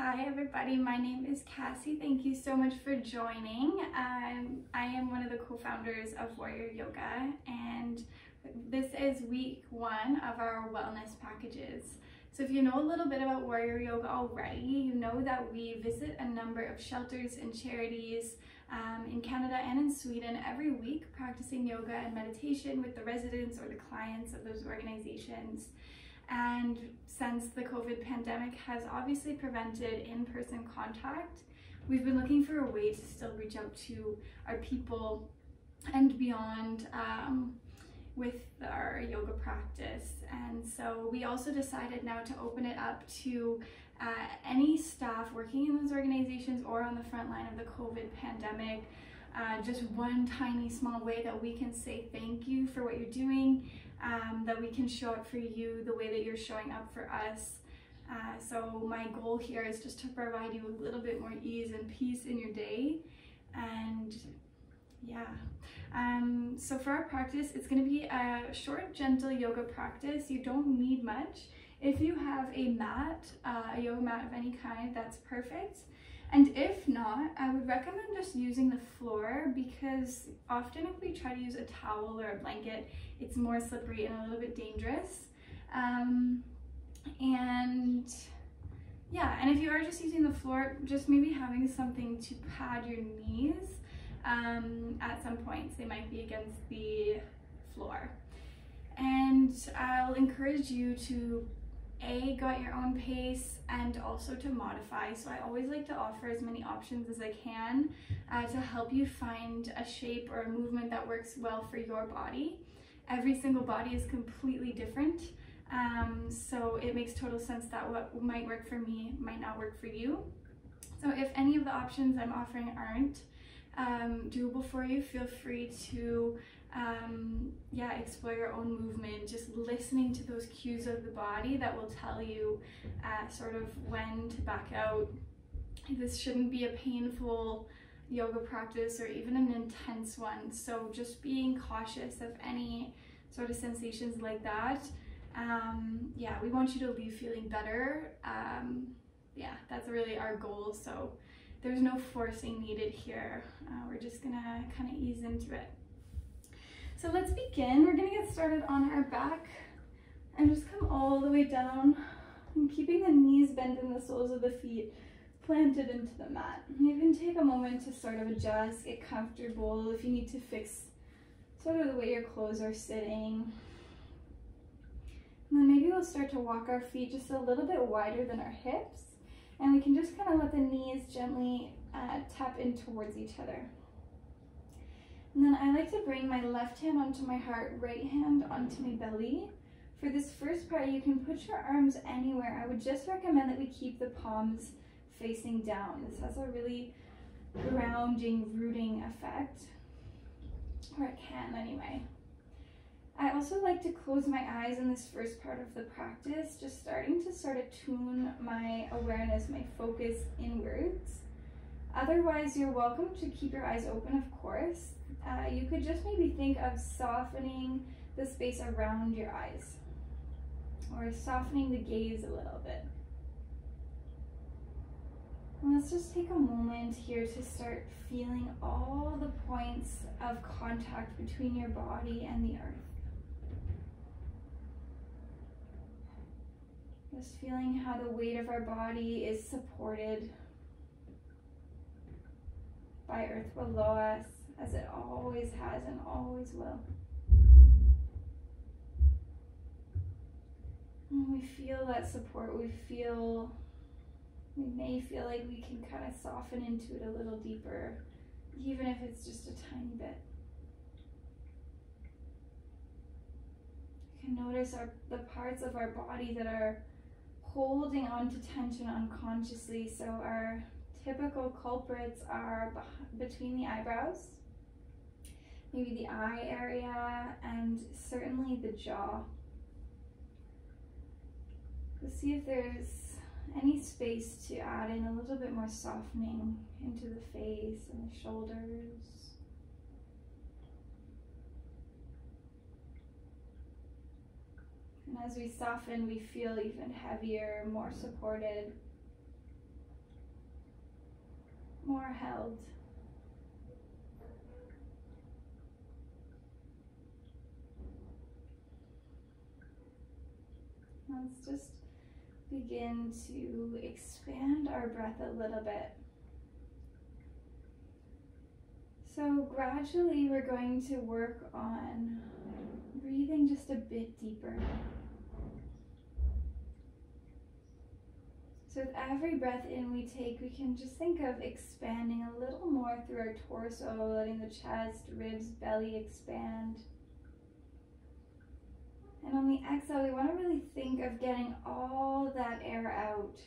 Hi everybody, my name is Cassie. Thank you so much for joining. I am one of the co-founders of Warrior Yoga, and this is week 1 of our wellness packages. So if you know a little bit about Warrior Yoga already, you know that we visit a number of shelters and charities in Canada and in Sweden every week, practicing yoga and meditation with the residents or the clients of those organizations. And since the COVID pandemic has obviously prevented in-person contact, we've been looking for a way to still reach out to our people and beyond with our yoga practice. And so we also decided now to open it up to any staff working in those organizations or on the front line of the COVID pandemic. Just one tiny small way that we can say thank you for what you're doing, that we can show up for you the way that you're showing up for us. So my goal here is just to provide you a little bit more ease and peace in your day. And yeah, so for our practice, it's going to be a short, gentle yoga practice. You don't need much. If you have a mat, a yoga mat of any kind, that's perfect. And if not, I would recommend just using the floor, because often if we try to use a towel or a blanket, it's more slippery and a little bit dangerous. And yeah, and if you are just using the floor, just maybe having something to pad your knees at some points. They might be against the floor. And I'll encourage you to go at your own pace and also to modify. So I always like to offer as many options as I can to help you find a shape or a movement that works well for your body. Every single body is completely different, so it makes total sense that what might work for me might not work for you. So if any of the options I'm offering aren't doable for you, feel free to explore your own movement, just listening to those cues of the body that will tell you sort of when to back out. This shouldn't be a painful yoga practice or even an intense one, so just being cautious of any sort of sensations like that. We want you to leave feeling better. That's really our goal, so there's no forcing needed here. We're just gonna kind of ease into it. So let's begin. We're gonna get started on our back and just come all the way down and keeping the knees bent and the soles of the feet planted into the mat. You can take a moment to sort of adjust, get comfortable if you need to fix sort of the way your clothes are sitting. And then maybe we'll start to walk our feet just a little bit wider than our hips, and we can just kind of let the knees gently tap in towards each other. And then I like to bring my left hand onto my heart, right hand onto my belly. For this first part, you can put your arms anywhere. I would just recommend that we keep the palms facing down. This has a really grounding, rooting effect, or it can anyway. I also like to close my eyes in this first part of the practice, just starting to sort of tune my awareness, my focus inwards. Otherwise, you're welcome to keep your eyes open, of course. You could just maybe think of softening the space around your eyes, or softening the gaze a little bit. And let's just take a moment here to start feeling all the points of contact between your body and the earth. Just feeling how the weight of our body is supported by earth below us, as it always has and always will. When we feel that support, we may feel like we can kind of soften into it a little deeper, even if it's just a tiny bit. You can notice the parts of our body that are holding on to tension unconsciously. So our typical culprits are between the eyebrows, maybe the eye area, and certainly the jaw. Let's see if there's any space to add in a little bit more softening into the face and the shoulders. And as we soften, we feel even heavier, more supported. more held. Let's just begin to expand our breath a little bit. So gradually we're going to work on breathing just a bit deeper. So with every breath in we take, we can just think of expanding a little more through our torso, letting the chest, ribs, belly expand. And on the exhale, we want to really think of getting all that air out.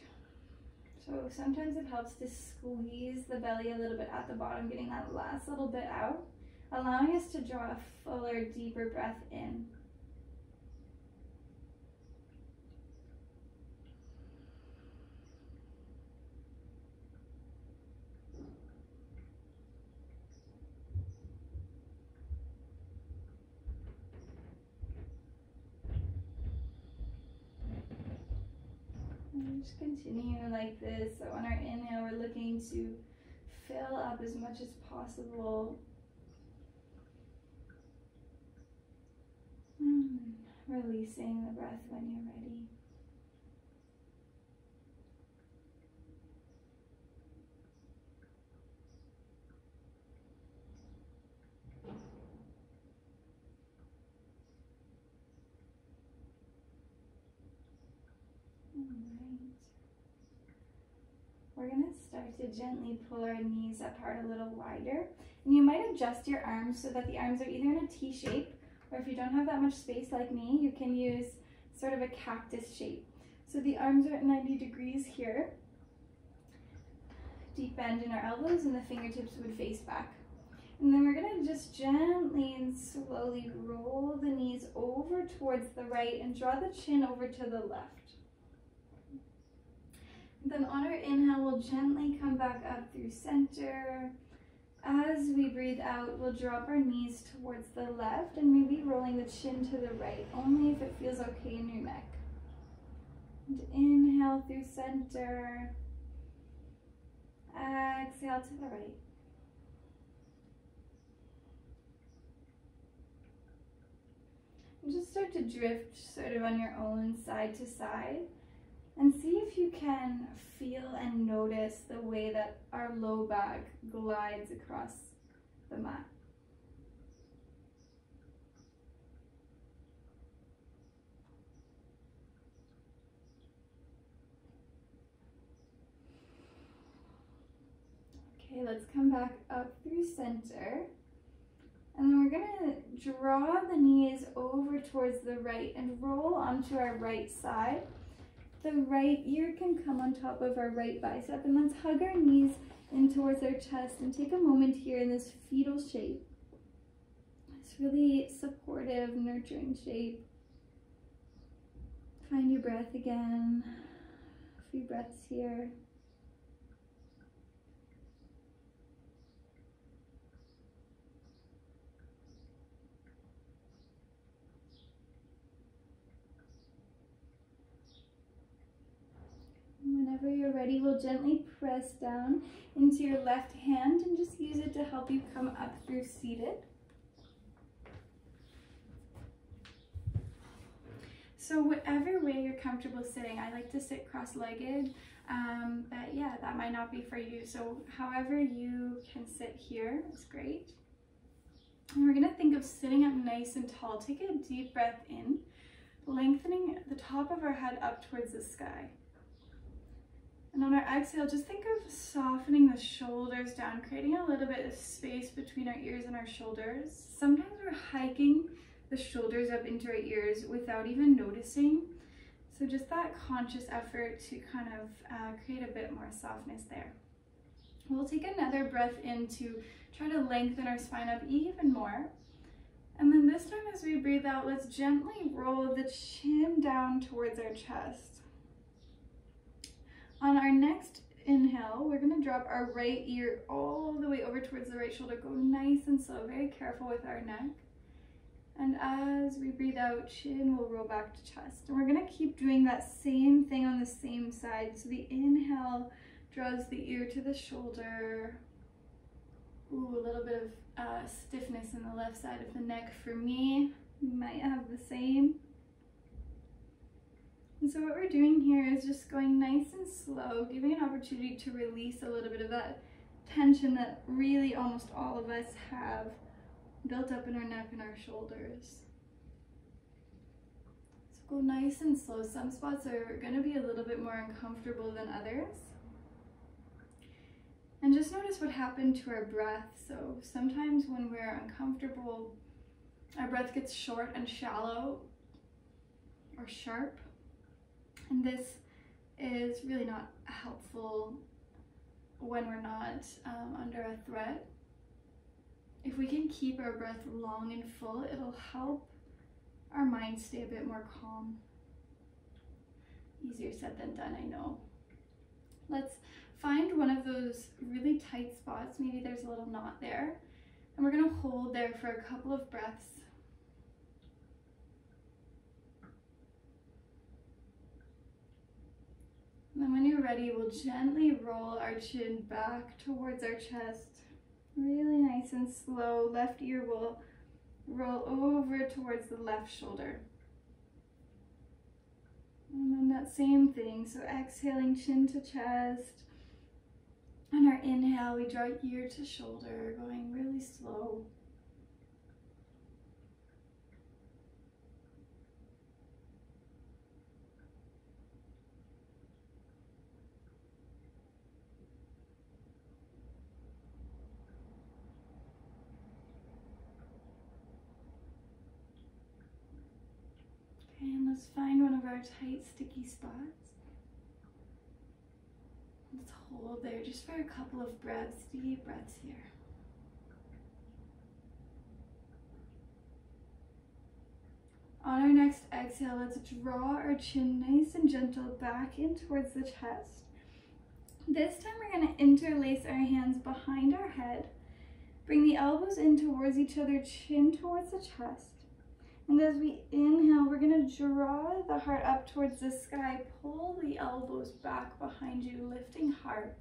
So sometimes it helps to squeeze the belly a little bit at the bottom, getting that last little bit out, allowing us to draw a fuller, deeper breath in. And just continue like this. So on our inhale, we're looking to fill up as much as possible. Releasing the breath when you're ready. We're going to start to gently pull our knees apart a little wider. And you might adjust your arms so that the arms are either in a T shape, or if you don't have that much space like me, you can use sort of a cactus shape. So the arms are at 90 degrees here. Deep bend in our elbows and the fingertips would face back. And then we're going to just gently and slowly roll the knees over towards the right and draw the chin over to the left. Then on our inhale, we'll gently come back up through center. As we breathe out, we'll drop our knees towards the left and maybe rolling the chin to the right, only if it feels okay in your neck. And inhale through center. Exhale to the right. And just start to drift sort of on your own side to side. And see if you can feel and notice the way that our low back glides across the mat. Okay, let's come back up through center. And then we're going to draw the knees over towards the right and roll onto our right side. The right ear can come on top of our right bicep, and let's hug our knees in towards our chest and take a moment here in this fetal shape. It's really supportive, nurturing shape. Find your breath again. A few breaths here. Whenever you're ready, we'll gently press down into your left hand and just use it to help you come up through seated. So whatever way you're comfortable sitting, I like to sit cross-legged, but yeah, that might not be for you. So however you can sit here is great. And we're gonna think of sitting up nice and tall. Take a deep breath in, lengthening the top of our head up towards the sky. And on our exhale, just think of softening the shoulders down, creating a little bit of space between our ears and our shoulders. Sometimes we're hiking the shoulders up into our ears without even noticing. So just that conscious effort to kind of create a bit more softness there. We'll take another breath in to try to lengthen our spine up even more. And then this time as we breathe out, let's gently roll the chin down towards our chest. On our next inhale, we're going to drop our right ear all the way over towards the right shoulder. Go nice and slow, very careful with our neck. And as we breathe out, chin will roll back to chest. And we're going to keep doing that same thing on the same side. So the inhale draws the ear to the shoulder. Ooh, a little bit of stiffness in the left side of the neck for me. You might have the same. And so what we're doing here is just going nice and slow, giving an opportunity to release a little bit of that tension that really almost all of us have built up in our neck and our shoulders. So go nice and slow. Some spots are going to be a little bit more uncomfortable than others. And just notice what happened to our breath. So sometimes when we're uncomfortable, our breath gets short and shallow or sharp. And this is really not helpful when we're not under a threat. If we can keep our breath long and full, it'll help our mind stay a bit more calm. Easier said than done, I know. Let's find one of those really tight spots. Maybe there's a little knot there. And we're going to hold there for a couple of breaths. And then when you're ready, we'll gently roll our chin back towards our chest. Really nice and slow. Left ear will roll over towards the left shoulder. And then that same thing. So exhaling, chin to chest. On our inhale, we draw ear to shoulder, going really slow. And let's find one of our tight, sticky spots. Let's hold there just for a couple of breaths, deep breaths here. On our next exhale, let's draw our chin nice and gentle back in towards the chest. This time we're going to interlace our hands behind our head. Bring the elbows in towards each other, chin towards the chest. And as we inhale, we're going to draw the heart up towards the sky. Pull the elbows back behind you, lifting heart.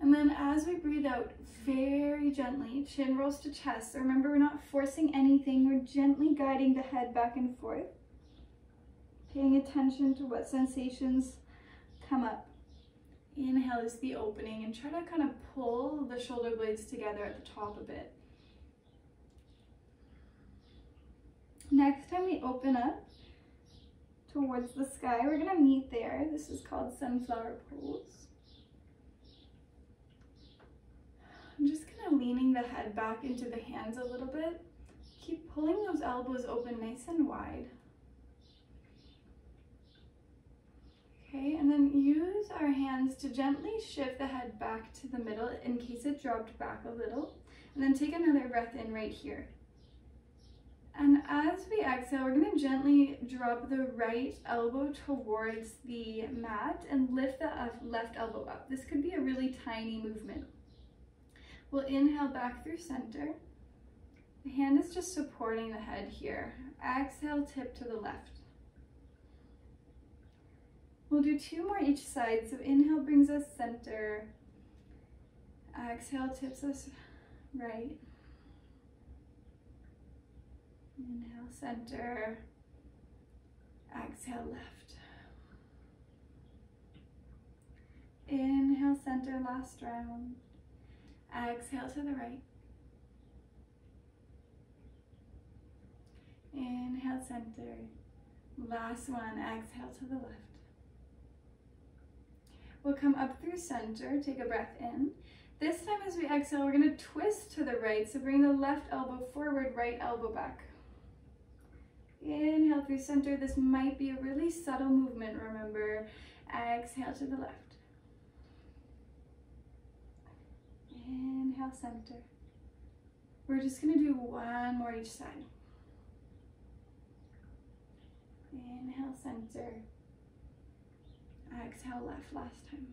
And then as we breathe out, very gently, chin rolls to chest. So remember, we're not forcing anything. We're gently guiding the head back and forth, paying attention to what sensations come up. Inhale is the opening, and try to kind of pull the shoulder blades together at the top a bit. Next time we open up towards the sky, we're going to meet there. This is called sunflower pose. I'm just kind of leaning the head back into the hands a little bit. Keep pulling those elbows open nice and wide. Okay, and then use our hands to gently shift the head back to the middle in case it dropped back a little. And then take another breath in right here. And as we exhale, we're going to gently drop the right elbow towards the mat and lift the left elbow up. This could be a really tiny movement. We'll inhale back through center. The hand is just supporting the head here. Exhale, tip to the left. We'll do 2 more each side. So inhale brings us center. Exhale tips us right. Inhale, center. Exhale, left. Inhale, center, last round. Exhale to the right. Inhale, center. Last one, exhale to the left. We'll come up through center, take a breath in. This time as we exhale, we're going to twist to the right. So bring the left elbow forward, right elbow back. Inhale through center. This might be a really subtle movement, remember. Exhale to the left. Inhale, center. We're just going to do 1 more each side. Inhale, center. Exhale, left, last time.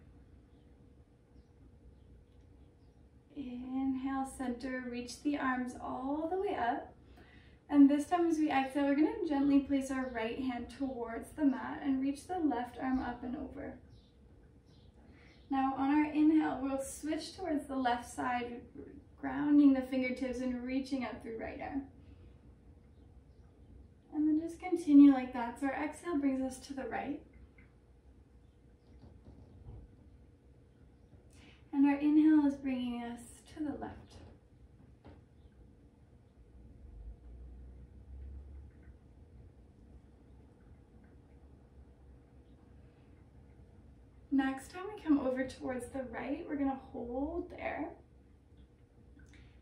Inhale, center, reach the arms all the way up. And this time as we exhale, we're going to gently place our right hand towards the mat and reach the left arm up and over. Now on our inhale, we'll switch towards the left side, grounding the fingertips and reaching up through right arm. And then just continue like that. So our exhale brings us to the right. And our inhale is bringing us to the left. Next time we come over towards the right, we're going to hold there.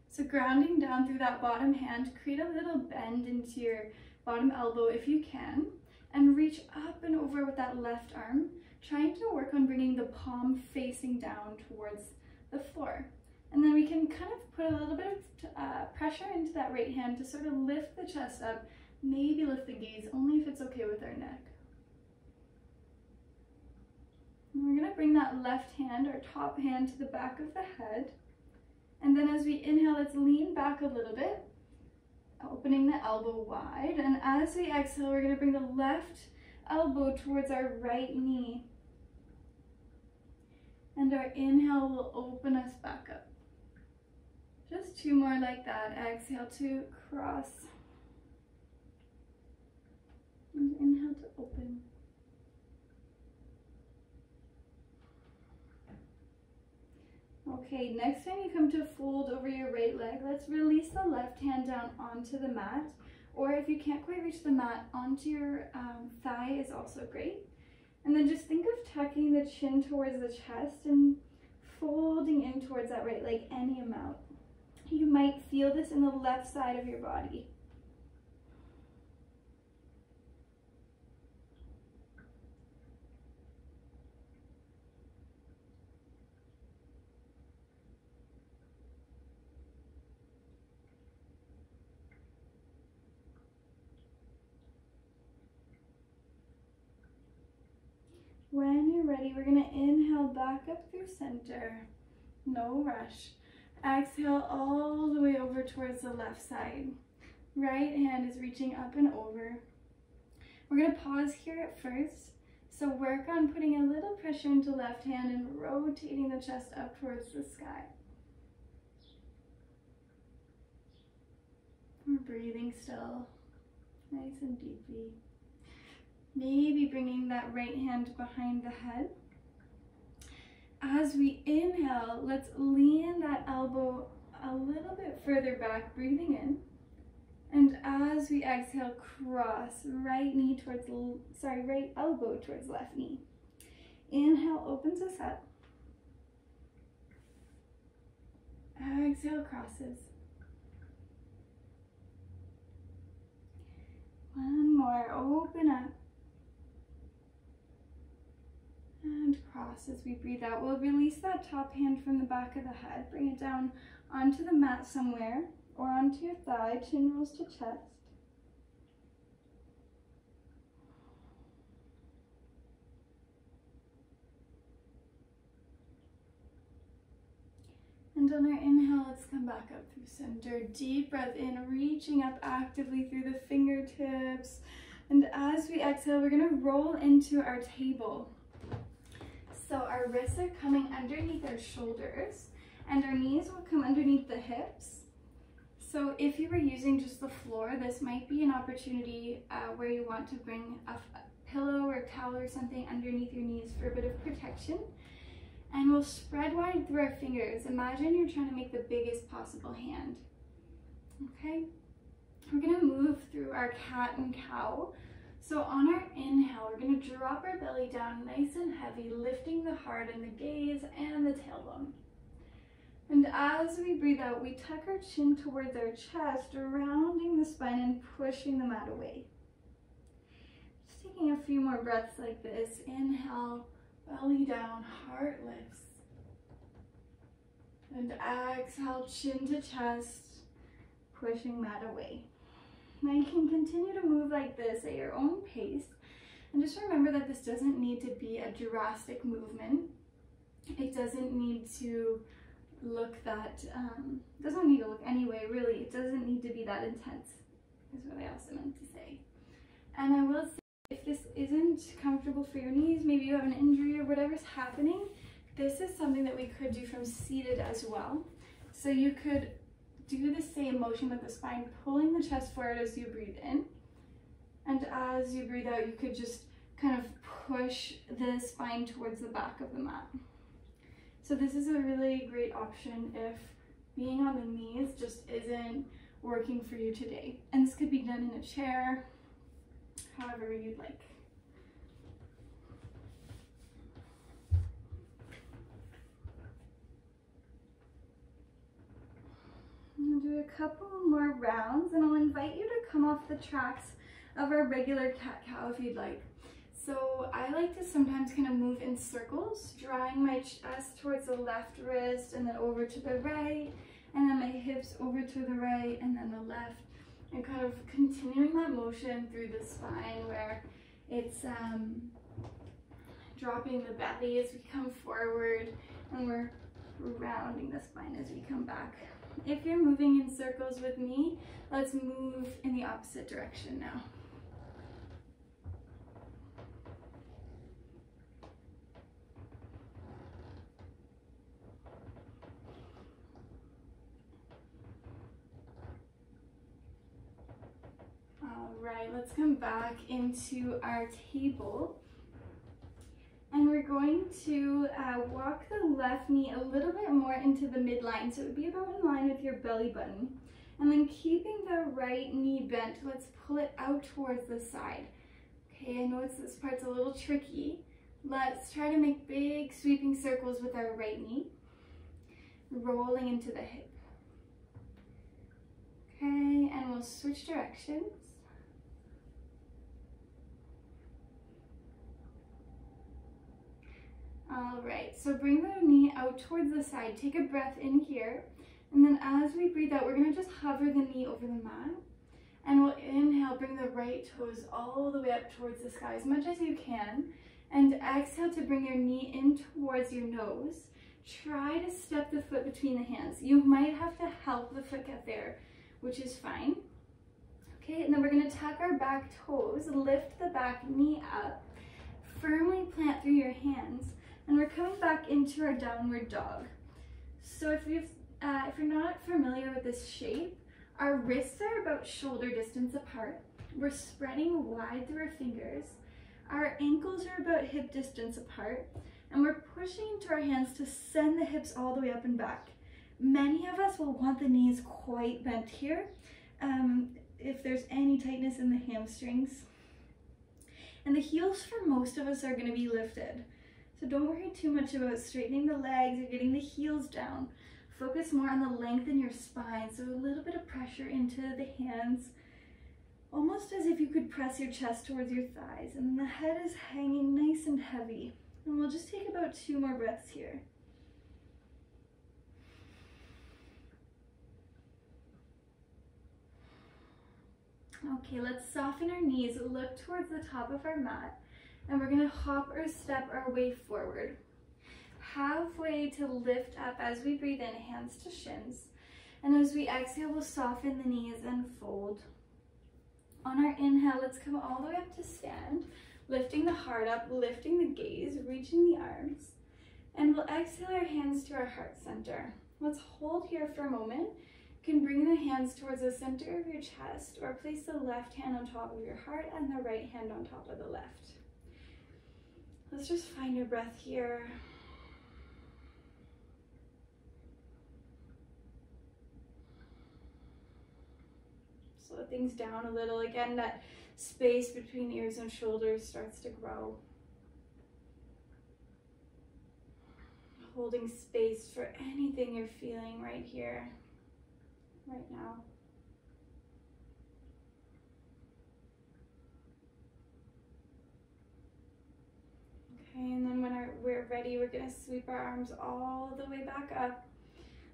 So grounding down through that bottom hand, create a little bend into your bottom elbow if you can, and reach up and over with that left arm, trying to work on bringing the palm facing down towards the floor. And then we can kind of put a little bit of pressure into that right hand to sort of lift the chest up, maybe lift the gaze, only if it's okay with our neck. And we're going to bring that left hand, our top hand, to the back of the head. And then as we inhale, let's lean back a little bit, opening the elbow wide. And as we exhale, we're going to bring the left elbow towards our right knee. And our inhale will open us back up. Just two more like that. Exhale to cross. And inhale to open. Okay, next time you come to fold over your right leg, let's release the left hand down onto the mat. Or if you can't quite reach the mat, onto your thigh is also great. And then just think of tucking the chin towards the chest and folding in towards that right leg any amount. You might feel this in the left side of your body. When you're ready, we're going to inhale back up through center. No rush. Exhale all the way over towards the left side. Right hand is reaching up and over. We're going to pause here at first. So work on putting a little pressure into left hand and rotating the chest up towards the sky. We're breathing still, nice and deeply. Maybe bringing that right hand behind the head. As we inhale, let's lean that elbow a little bit further back, breathing in. And as we exhale, cross right elbow towards left knee. Inhale opens us up. Exhale crosses. One more, open up. And cross as we breathe out. We'll release that top hand from the back of the head. Bring it down onto the mat somewhere or onto your thigh. Chin rolls to chest. And on our inhale, let's come back up through center. Deep breath in, reaching up actively through the fingertips. And as we exhale, we're going to roll into our table. So our wrists are coming underneath our shoulders and our knees will come underneath the hips. So if you were using just the floor, this might be an opportunity where you want to bring a pillow or towel or something underneath your knees for a bit of protection. And we'll spread wide through our fingers. Imagine you're trying to make the biggest possible hand. Okay? We're going to move through our cat and cow. So on our inhale, we're going to drop our belly down nice and heavy, lifting the heart and the gaze and the tailbone. And as we breathe out, we tuck our chin towards our chest, rounding the spine and pushing the mat away. Just taking a few more breaths like this. Inhale, belly down, heart lifts. And exhale, chin to chest, pushing mat away. Now you can continue to move like this at your own pace. And just remember that this doesn't need to be a drastic movement. It doesn't need to look that, doesn't need to look anyway, really. It doesn't need to be that intense, is what I also meant to say. And I will say, if this isn't comfortable for your knees, maybe you have an injury or whatever's happening, this is something that we could do from seated as well. So you could do the same motion with the spine, pulling the chest forward as you breathe in. And as you breathe out, you could just kind of push the spine towards the back of the mat. So this is a really great option if being on the knees just isn't working for you today. And this could be done in a chair, however you'd like. I'm gonna do a couple more rounds, and I'll invite you to come off the tracks of our regular cat-cow if you'd like. So I like to sometimes kind of move in circles, drawing my chest towards the left wrist and then over to the right, and then my hips over to the right and then the left, and kind of continuing that motion through the spine where it's dropping the belly as we come forward, and we're rounding the spine as we come back. If you're moving in circles with me, let's move in the opposite direction now. All right, let's come back into our table. And we're going to walk the left knee a little bit more into the midline, so it would be about in line with your belly button. And then keeping the right knee bent, let's pull it out towards the side. Okay, I know this part's a little tricky. Let's try to make big sweeping circles with our right knee, rolling into the hip. Okay, and we'll switch directions. All right, so bring the knee out towards the side. Take a breath in here. And then as we breathe out, we're gonna just hover the knee over the mat. And we'll inhale, bring the right toes all the way up towards the sky as much as you can. And exhale to bring your knee in towards your nose. Try to step the foot between the hands. You might have to help the foot get there, which is fine. Okay, and then we're gonna tuck our back toes, lift the back knee up, firmly plant through your hands, and we're coming back into our downward dog. So if you're not familiar with this shape, our wrists are about shoulder distance apart. We're spreading wide through our fingers. Our ankles are about hip distance apart, and we're pushing into our hands to send the hips all the way up and back. Many of us will want the knees quite bent here, if there's any tightness in the hamstrings. And the heels for most of us are going to be lifted. So don't worry too much about straightening the legs or getting the heels down. Focus more on the length in your spine, so a little bit of pressure into the hands, almost as if you could press your chest towards your thighs, and the head is hanging nice and heavy. And we'll just take about 2 more breaths here. Okay, let's soften our knees, look towards the top of our mat, and we're gonna hop or step our way forward. Halfway to lift up as we breathe in, hands to shins. And as we exhale, we'll soften the knees and fold. On our inhale, let's come all the way up to stand, lifting the heart up, lifting the gaze, reaching the arms. And we'll exhale our hands to our heart center. Let's hold here for a moment. You can bring the hands towards the center of your chest, or place the left hand on top of your heart and the right hand on top of the left. Let's just find your breath here. Slow things down a little. Again, that space between ears and shoulders starts to grow. Holding space for anything you're feeling right here, right now. Okay, and then when we're ready, we're gonna sweep our arms all the way back up.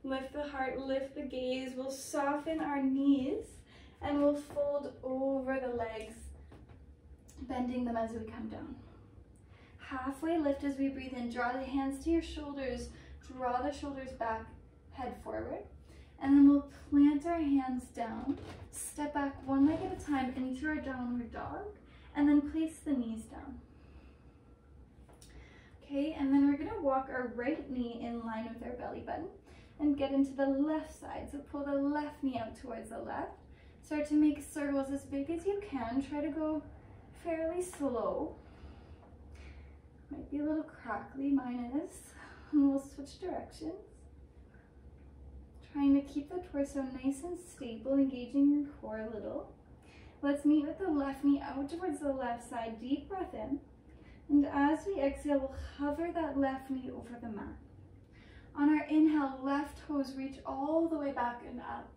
Lift the heart, lift the gaze. We'll soften our knees and we'll fold over the legs, bending them as we come down. Halfway lift as we breathe in. Draw the hands to your shoulders, draw the shoulders back, head forward. And then we'll plant our hands down, step back one leg at a time into our downward dog, and then place the knees down. Okay, and then we're gonna walk our right knee in line with our belly button and get into the left side. So pull the left knee out towards the left. Start to make circles as big as you can. Try to go fairly slow. Might be a little crackly, mine is. And we'll switch directions. Trying to keep the torso nice and stable, engaging your core a little. Let's meet with the left knee out towards the left side. Deep breath in. And as we exhale, we'll hover that left knee over the mat. On our inhale, left toes reach all the way back and up.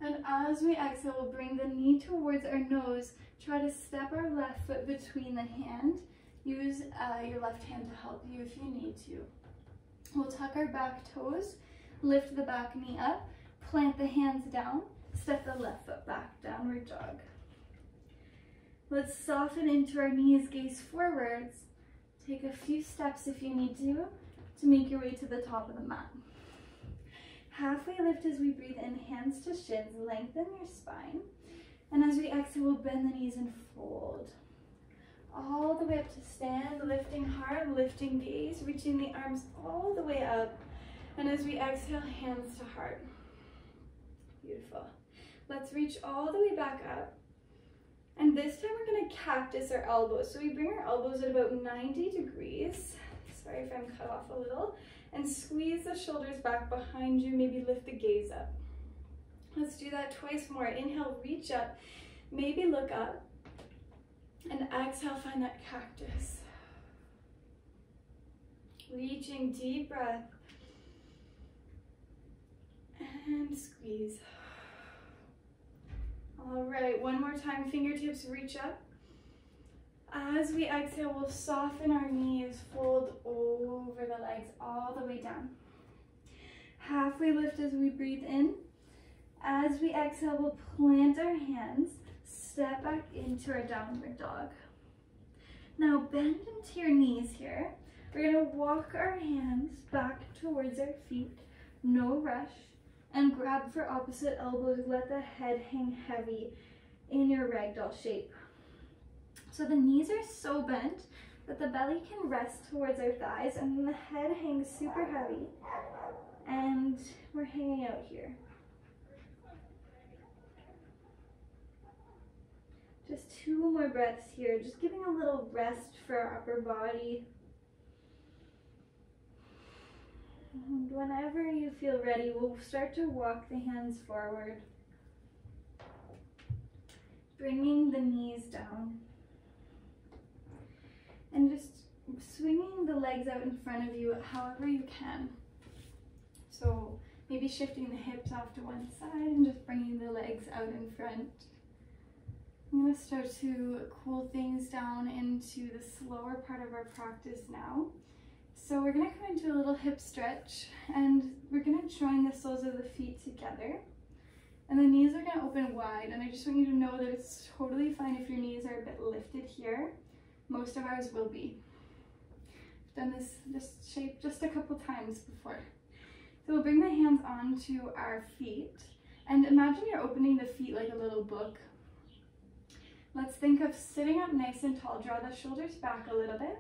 And as we exhale, we'll bring the knee towards our nose. Try to step our left foot between the hand. Use your left hand to help you if you need to. We'll tuck our back toes, lift the back knee up, plant the hands down, step the left foot back, downward dog. Let's soften into our knees, gaze forwards. Take a few steps if you need to make your way to the top of the mat. Halfway lift as we breathe in, hands to shins, lengthen your spine. And as we exhale, we'll bend the knees and fold. All the way up to stand, lifting heart, lifting gaze, reaching the arms all the way up. And as we exhale, hands to heart. Beautiful. Let's reach all the way back up. And this time we're going to cactus our elbows. So we bring our elbows at about 90 degrees. Sorry if I'm cut off a little. And squeeze the shoulders back behind you. Maybe lift the gaze up. Let's do that twice more. Inhale, reach up. Maybe look up. And exhale, find that cactus. Reaching, deep breath. And squeeze. All right, one more time, fingertips reach up. As we exhale, we'll soften our knees, fold over the legs all the way down. Halfway lift as we breathe in. As we exhale, we'll plant our hands, step back into our downward dog. Now bend into your knees here. We're gonna walk our hands back towards our feet, no rush. And grab for opposite elbows, let the head hang heavy in your ragdoll shape. So the knees are so bent that the belly can rest towards our thighs and the head hangs super heavy. And we're hanging out here. Just 2 more breaths here, just giving a little rest for our upper body. And whenever you feel ready, we'll start to walk the hands forward, bringing the knees down, and just swinging the legs out in front of you however you can. So maybe shifting the hips off to one side and just bringing the legs out in front. I'm going to start to cool things down into the slower part of our practice now. So we're going to come into a little hip stretch and we're going to join the soles of the feet together. And the knees are going to open wide, and I just want you to know that it's totally fine if your knees are a bit lifted here. Most of ours will be. I've done this shape just a couple times before. So we'll bring the hands onto our feet and imagine you're opening the feet like a little book. Let's think of sitting up nice and tall. Draw the shoulders back a little bit.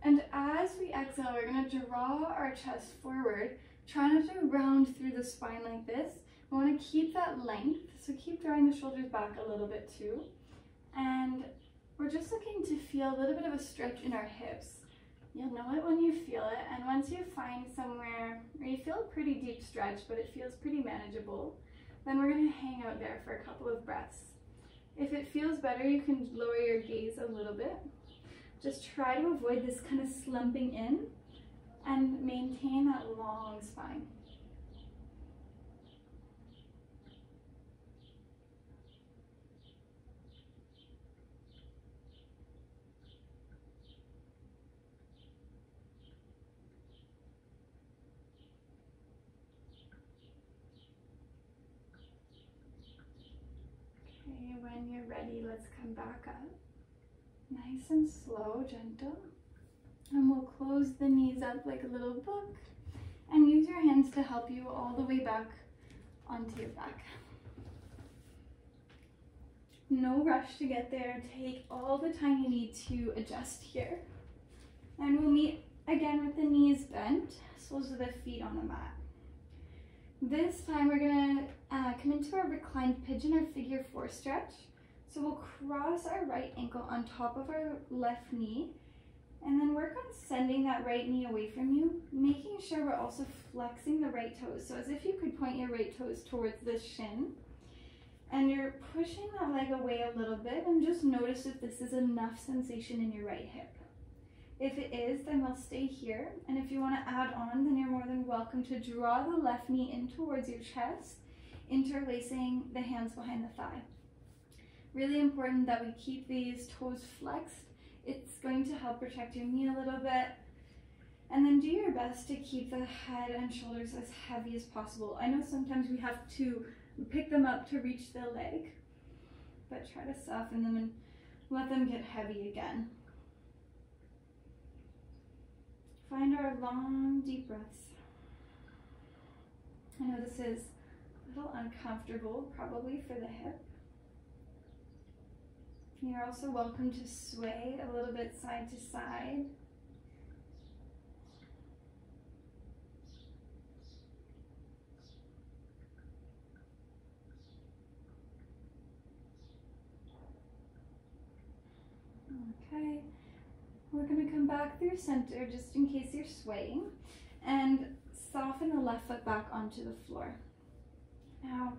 And as we exhale, we're going to draw our chest forward. Try not to round through the spine like this. We want to keep that length, so keep drawing the shoulders back a little bit too. And we're just looking to feel a little bit of a stretch in our hips. You'll know it when you feel it, and once you find somewhere where you feel a pretty deep stretch, but it feels pretty manageable, then we're going to hang out there for a couple of breaths. If it feels better, you can lower your gaze a little bit. Just try to avoid this kind of slumping in and maintain that long spine. Okay, when you're ready, let's come back up. Nice and slow, gentle. And we'll close the knees up like a little book and use your hands to help you all the way back onto your back. No rush to get there. Take all the time you need to adjust here. And we'll meet Again with the knees bent, soles of the feet on the mat. This time we're gonna come into our reclined pigeon or figure 4 stretch. So we'll cross our right ankle on top of our left knee and then work on sending that right knee away from you, making sure we're also flexing the right toes. So as if you could point your right toes towards the shin and you're pushing that leg away a little bit, and just notice if this is enough sensation in your right hip. If it is, then we'll stay here. And if you want to add on, then you're more than welcome to draw the left knee in towards your chest, interlacing the hands behind the thigh. Really important that we keep these toes flexed. It's going to help protect your knee a little bit. And then do your best to keep the head and shoulders as heavy as possible. I know sometimes we have to pick them up to reach the leg, but try to soften them and let them get heavy again. Find our long, deep breaths. I know this is a little uncomfortable, probably for the hip. You're also welcome to sway a little bit side to side. Okay. We're going to come back through center just in case you're swaying, and soften the left foot back onto the floor. Now,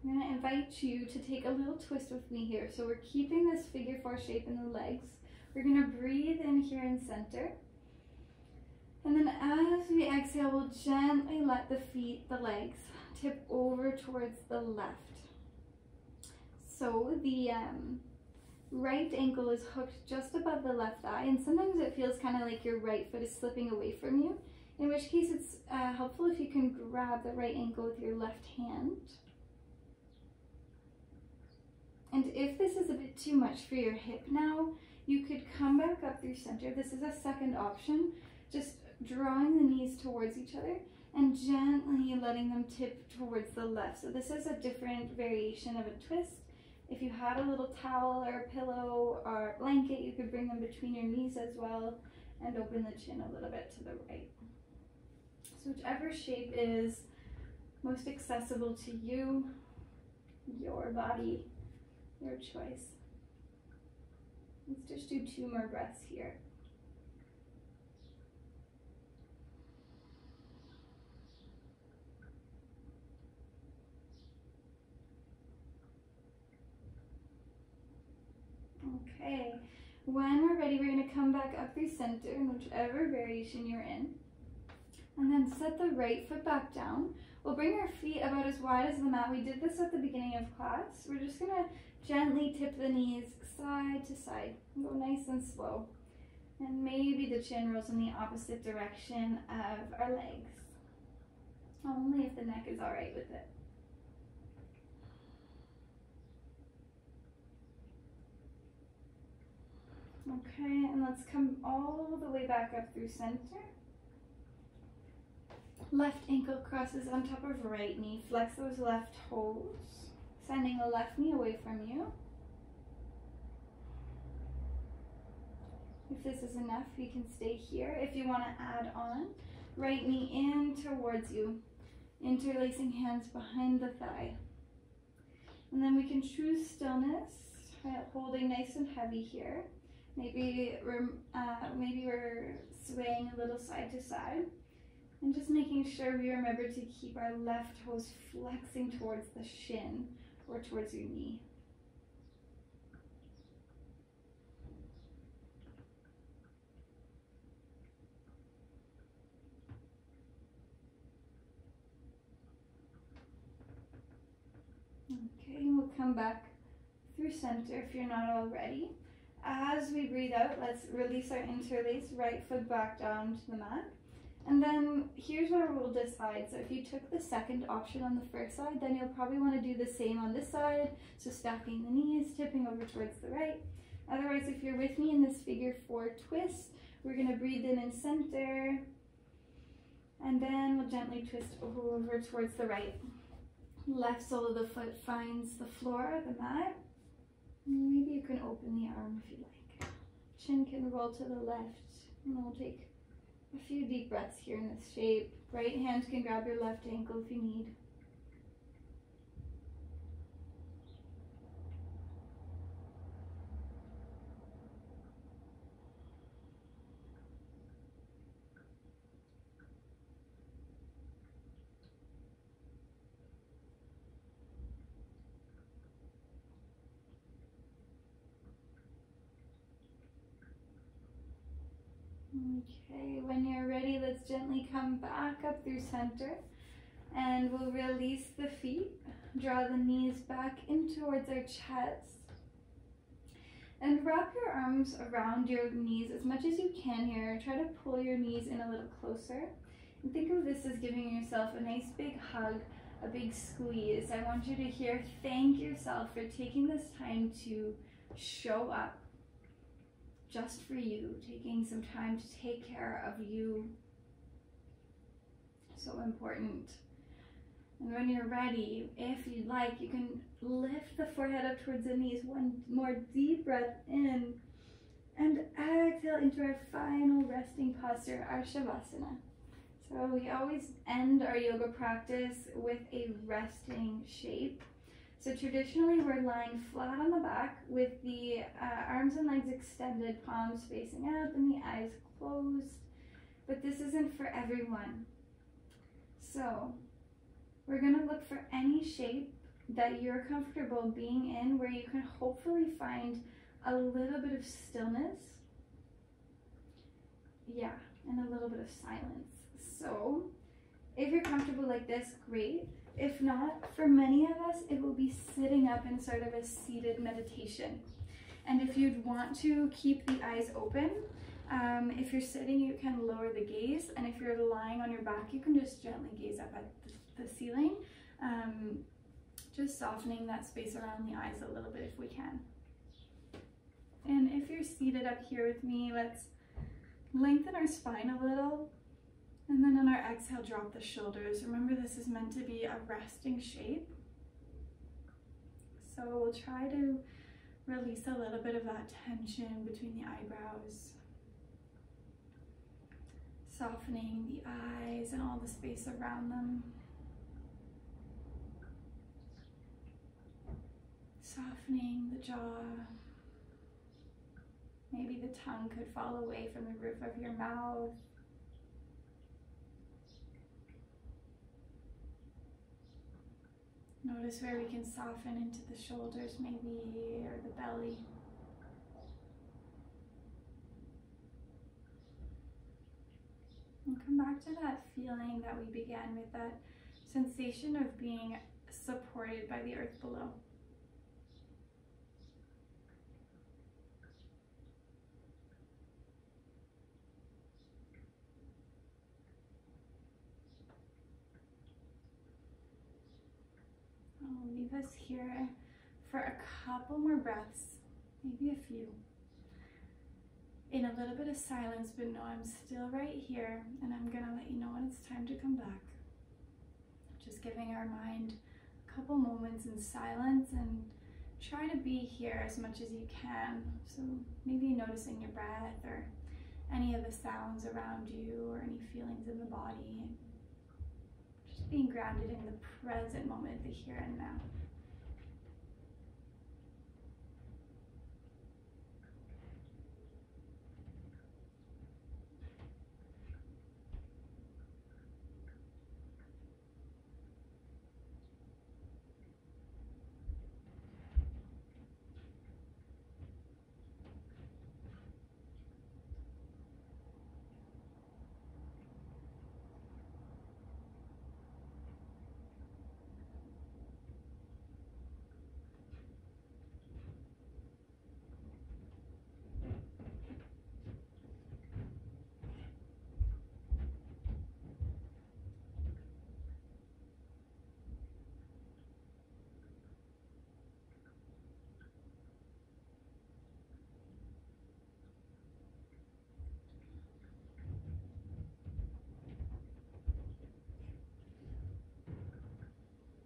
I'm going to invite you to take a little twist with me here. So we're keeping this figure 4 shape in the legs. We're going to breathe in here in center. And then as we exhale, we'll gently let the legs tip over towards the left. So the right ankle is hooked just above the left thigh, and sometimes it feels kind of like your right foot is slipping away from you, in which case it's helpful if you can grab the right ankle with your left hand. And if this is a bit too much for your hip now, you could come back up through center. This is a second option, just drawing the knees towards each other and gently letting them tip towards the left. So this is a different variation of a twist. If you had a little towel or a pillow or blanket, you could bring them between your knees as well and open the chin a little bit to the right. So whichever shape is most accessible to you, your body, your choice. Let's just do 2 more breaths here. Okay, when we're ready, we're going to come back up through center in whichever variation you're in. And then set the right foot back down. We'll bring our feet about as wide as the mat. We did this at the beginning of class. We're just going to gently tip the knees side to side. Go nice and slow. And maybe the chin rolls in the opposite direction of our legs. Only if the neck is all right with it. Okay, and let's come all the way back up through center. Left ankle crosses on top of right knee. Flex those left toes, sending the left knee away from you. If this is enough, you can stay here. If you want to add on, right knee in towards you, interlacing hands behind the thigh. And then we can choose stillness, holding nice and heavy here. Maybe we're swaying a little side to side. And just making sure we remember to keep our left toes flexing towards the shin or towards your knee. Okay, we'll come back through center if you're not already. As we breathe out, let's release our interlace, right foot back down to the mat. And then here's where we'll decide. So if you took the second option on the first side, then you'll probably want to do the same on this side. So stacking the knees, tipping over towards the right. Otherwise, if you're with me in this figure 4 twist, we're going to breathe in center. And then we'll gently twist over towards the right. Left sole of the foot finds the floor, the mat. Maybe you can open the arm if you like. Chin can roll to the left. And we'll take A few deep breaths here in this shape. Right hand can grab your left ankle if you need. Okay, when you're ready, let's gently come back up through center and we'll release the feet. Draw the knees back in towards our chest and wrap your arms around your knees as much as you can here. Try to pull your knees in a little closer and think of this as giving yourself a nice big hug, a big squeeze. I want you to thank yourself for taking this time to show up just for you, taking some time to take care of you. So important. And when you're ready, if you'd like, you can lift the forehead up towards the knees. One more deep breath in and exhale into our final resting posture, our Shavasana. So we always end our yoga practice with a resting shape. So traditionally we're lying flat on the back with the arms and legs extended, palms facing out and the eyes closed. But this isn't for everyone. So we're going to look for any shape that you're comfortable being in where you can hopefully find a little bit of stillness. Yeah, and a little bit of silence. So if you're comfortable like this, great. If not, for many of us, it will be sitting up in sort of a seated meditation. And if you'd want to keep the eyes open, if you're sitting, you can lower the gaze. And if you're lying on your back, you can just gently gaze up at the ceiling, just softening that space around the eyes a little bit if we can. And if you're seated up here with me, let's lengthen our spine a little. And then on our exhale, drop the shoulders. Remember, this is meant to be a resting shape. So we'll try to release a little bit of that tension between the eyebrows. Softening the eyes and all the space around them. Softening the jaw. Maybe the tongue could fall away from the roof of your mouth. Notice where we can soften into the shoulders maybe, or the belly. And come back to that feeling that we began with, that sensation of being supported by the earth below. I'll leave us here for a couple more breaths, maybe a few, in a little bit of silence, but no, I'm still right here, and I'm gonna let you know when it's time to come back. Just giving our mind a couple moments in silence and try to be here as much as you can. So maybe noticing your breath or any of the sounds around you or any feelings in the body. Just being grounded in the present moment, the here and now.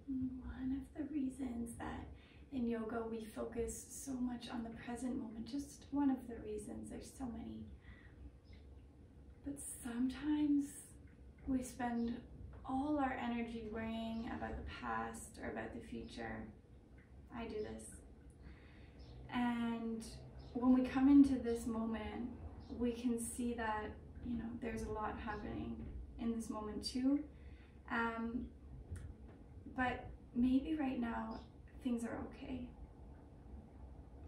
One of the reasons that in yoga we focus so much on the present moment, just one of the reasons, there's so many, But sometimes we spend all our energy worrying about the past or about the future. I do this. And when we come into this moment, we can see that, you know, there's a lot happening in this moment too. But maybe right now things are okay.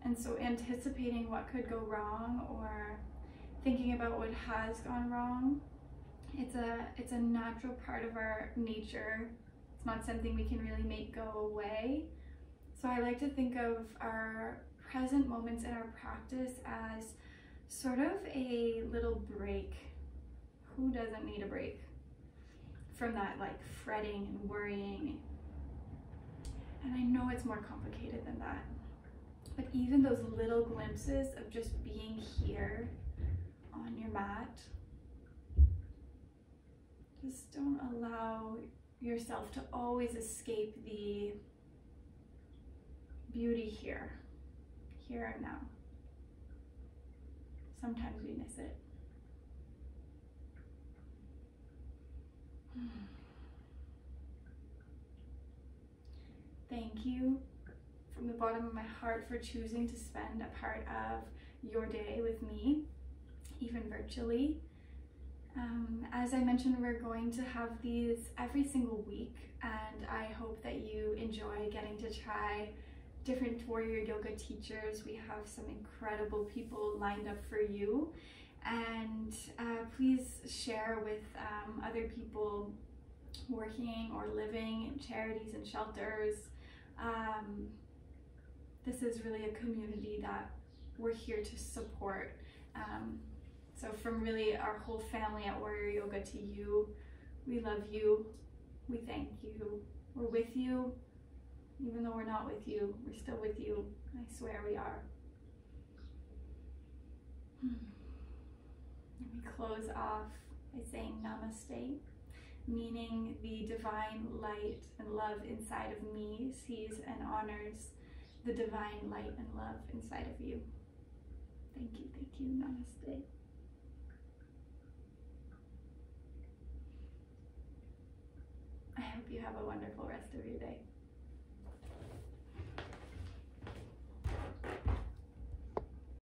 And so anticipating what could go wrong or thinking about what has gone wrong, it's a natural part of our nature. It's not something we can really make go away. So I like to think of our present moments in our practice as sort of a little break. Who doesn't need a break from that like fretting and worrying? And I know it's more complicated than that. But even those little glimpses of just being here on your mat, just don't allow yourself to always escape the beauty here and now. Sometimes we miss it. Thank you from the bottom of my heart for choosing to spend a part of your day with me, even virtually. As I mentioned, we're going to have these every single week, and I hope that you enjoy getting to try different warrior yoga teachers. We have some incredible people lined up for you, and please share with other people working or living in charities and shelters. This is really a community that we're here to support. So from really our whole family at Warrior Yoga to you, we love you, we thank you, we're with you. Even though we're not with you, we're still with you. I swear we are. Let me close off by saying namaste, meaning the divine light and love inside of me sees and honors the divine light and love inside of you. Thank you, namaste. I hope you have a wonderful rest of your day.